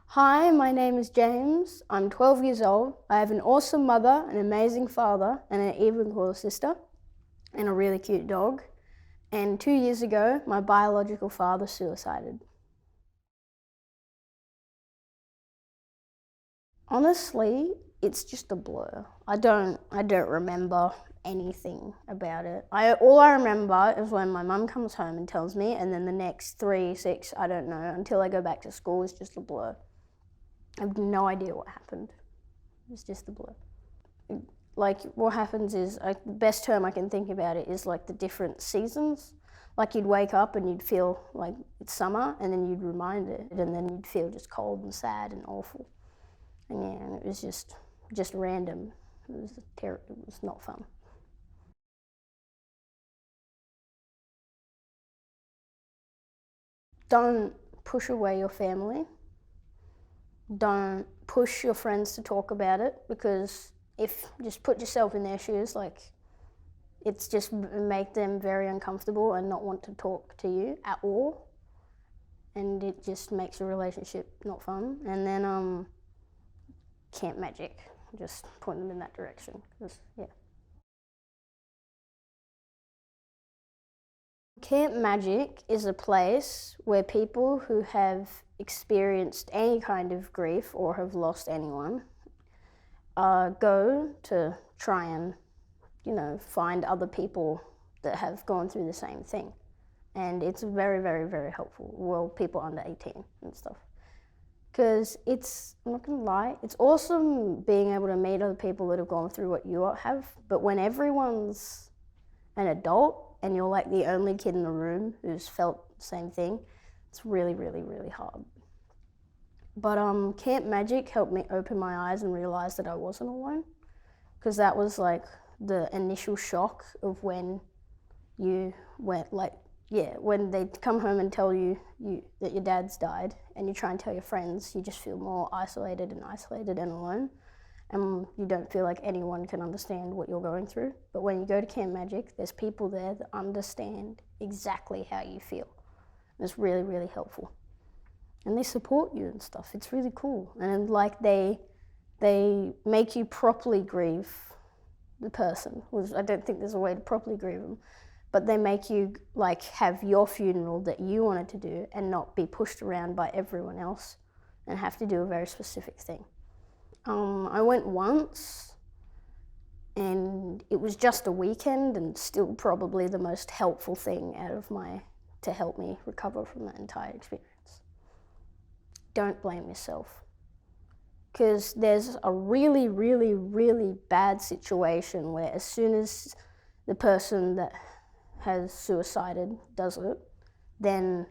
Hi, my name is James. I'm 12 years old. I have an awesome mother, an amazing father, and an even cooler sister, and a really cute dog. And 2 years ago, my biological father suicided. Honestly, it's just a blur. I don't remember anything about it. All I remember is when my mum comes home and tells me, and then the next 3, 6, I don't know, until I go back to school, is just a blur. I have no idea what happened. It's just a blur. Like what happens is, the best term I can think about it is like the different seasons. Like you'd wake up and you'd feel like it's summer, and then you'd remind it, and then you'd feel just cold and sad and awful. And yeah, and it was just random. It was not fun. Don't push away your family. Don't push your friends to talk about it, because if just put yourself in their shoes, like it's just make them very uncomfortable and not want to talk to you at all, and it just makes a relationship not fun. And then camp magic, just point them in that direction, because yeah. Camp Magic is a place where people who have experienced any kind of grief or have lost anyone go to try and, find other people that have gone through the same thing. And it's very, very, very helpful. Well, people under 18 and stuff. Because I'm not gonna lie, it's awesome being able to meet other people that have gone through what you have, but when everyone's an adult and you're like the only kid in the room who's felt the same thing, it's really, really, really hard. But Camp Magic helped me open my eyes and realize that I wasn't alone, because that was like the initial shock of when you went when they come home and tell you that your dad's died, and you try and tell your friends, you just feel more isolated and alone, and you don't feel like anyone can understand what you're going through. But when you go to Camp Magic, there's people there that understand exactly how you feel. It's really, really helpful. And they support you and stuff. It's really cool. And like they make you properly grieve the person. I don't think there's a way to properly grieve them, but they make you like have your funeral that you wanted to do and not be pushed around by everyone else and have to do a very specific thing. I went once, and it was just a weekend, and still probably the most helpful thing to help me recover from that entire experience. Don't blame yourself, because there's a really, really, really bad situation where as soon as the person that has suicided does it, then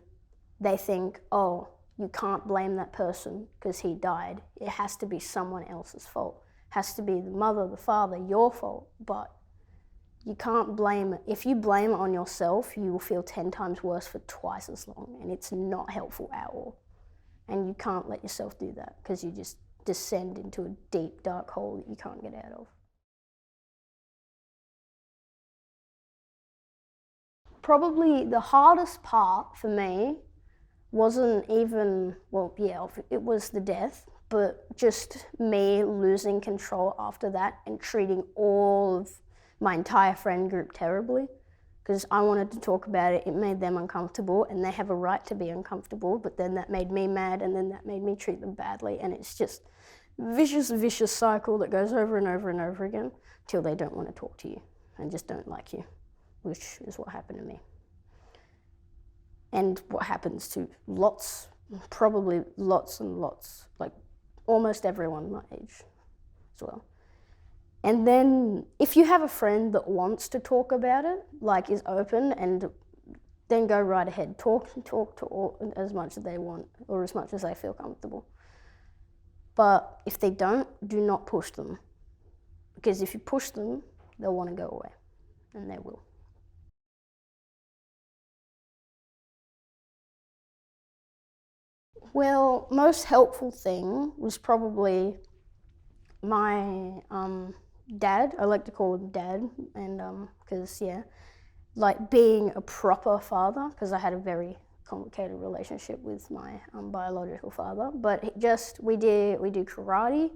they think, oh, you can't blame that person because he died. It has to be someone else's fault. It has to be the mother, the father, your fault. But you can't blame it. If you blame it on yourself, you will feel 10 times worse for twice as long, and it's not helpful at all. And you can't let yourself do that, because you just descend into a deep, dark hole that you can't get out of. Probably the hardest part for me wasn't even, it was the death, but just me losing control after that and treating all of my entire friend group terribly, because I wanted to talk about it. It made them uncomfortable, and they have a right to be uncomfortable, but then that made me mad, and then that made me treat them badly, and it's just vicious, vicious cycle that goes over and over and over again till they don't want to talk to you and just don't like you, which is what happened to me. And what happens to probably lots and lots, like almost everyone my age as well. And then if you have a friend that wants to talk about it, like is open, and then go right ahead, talk to all as much as they want or as much as they feel comfortable. But if they don't, do not push them, because if you push them, they'll want to go away, and they will. Well, most helpful thing was probably my dad. I like to call him dad, and because like being a proper father, because I had a very complicated relationship with my biological father, but we do karate,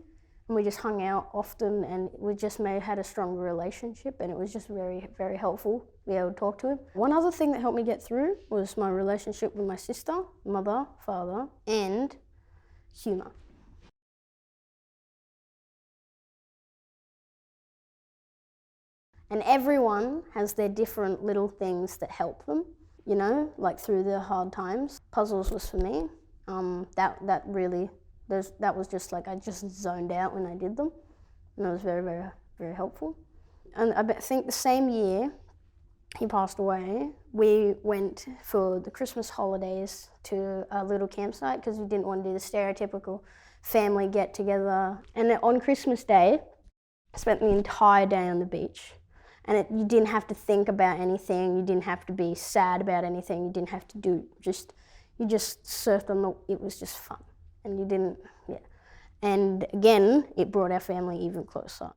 and we just hung out often, and we just had a stronger relationship, and it was just very, very helpful to be able to talk to him. One other thing that helped me get through was my relationship with my sister, mother, father, and humour. And everyone has their different little things that help them, you know, like through the hard times. Puzzles was for me. That was just like, I just zoned out when I did them, and it was very, very, very helpful. And I think the same year he passed away, we went for the Christmas holidays to a little campsite because we didn't want to do the stereotypical family get together. And on Christmas Day, I spent the entire day on the beach. And you didn't have to think about anything, you didn't have to be sad about anything, you didn't have to you just surfed on it was just fun. And and again, it brought our family even closer.